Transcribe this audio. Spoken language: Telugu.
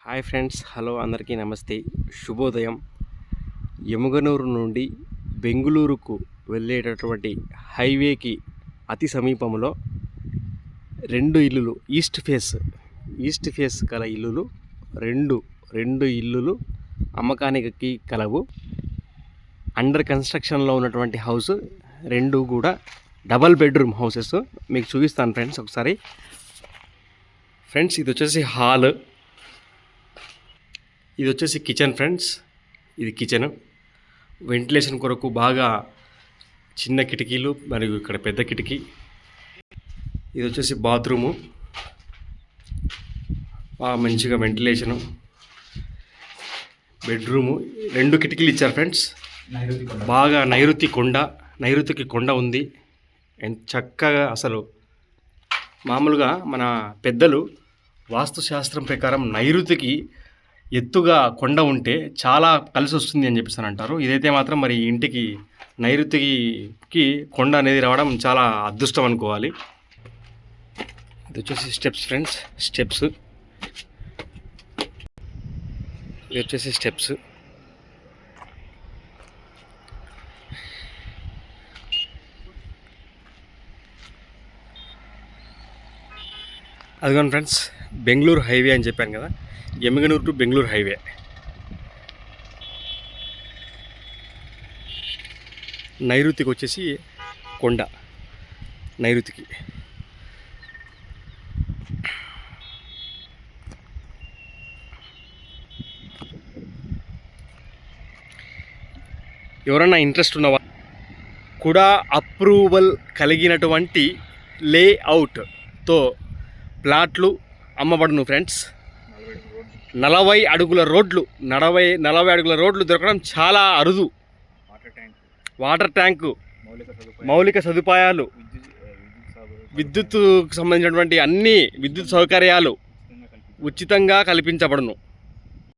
హాయ్ ఫ్రెండ్స్, హలో అందరికీ నమస్తే, శుభోదయం. యముగనూరు నుండి బెంగుళూరుకు వెళ్ళేటటువంటి హైవేకి అతి సమీపంలో రెండు ఇల్లులు ఈస్ట్ ఫేస్ గల ఇల్లులు రెండు ఇల్లులు అమ్మకానికి కలవు. అండర్ కన్స్ట్రక్షన్లో ఉన్నటువంటి హౌస్ రెండు కూడా డబల్ బెడ్రూమ్ హౌసెస్. మీకు చూపిస్తాను ఫ్రెండ్స్ ఒకసారి. ఫ్రెండ్స్, ఇది వచ్చేసి హాల్, ఇది వచ్చేసి కిచెన్. ఫ్రెండ్స్, ఇది కిచెన్. వెంటిలేషన్ కొరకు బాగా చిన్న కిటికీలు మరియు ఇక్కడ పెద్ద కిటికీ. ఇది వచ్చేసి బాత్రూము, బాగా మంచిగా వెంటిలేషను. బెడ్రూము, రెండు కిటికీలు ఇచ్చారు ఫ్రెండ్స్. బాగా నైరుతికి కొండ ఉంది. ఎంత చక్కగా, అసలు మామూలుగా మన పెద్దలు వాస్తుశాస్త్రం ప్రకారం నైరుతికి ఎత్తుగా కొండ ఉంటే చాలా కలిసి వస్తుంది అని చెప్పేసి అంటారు. ఇదైతే మాత్రం మరి ఇంటికి నైరుతికి కొండ అనేది రావడం చాలా అదృష్టం అనుకోవాలి. ఇది వచ్చేసి స్టెప్స్ ఫ్రెండ్స్, ఇది వచ్చేసి స్టెప్స్. అదిగోండి ఫ్రెండ్స్, బెంగళూరు హైవే అని చెప్పాను కదా, యమగనూరు టు బెంగళూరు హైవే. నైరుతికి వచ్చేసి కొండ, నైరుతికి. ఎవరన్నా ఇంట్రెస్ట్ ఉన్నవా కూడా అప్రూవల్ కలిగినటువంటి లేఅవుట్తో ప్లాట్లు అమ్మబడును ఫ్రెండ్స్. 40 అడుగుల రోడ్లు దొరకడం చాలా అరుదు. వాటర్ ట్యాంకు, మౌలిక సదుపాయాలు, విద్యుత్తుకు సంబంధించినటువంటి అన్ని విద్యుత్ సౌకర్యాలు ఉచితంగా కల్పించబడును.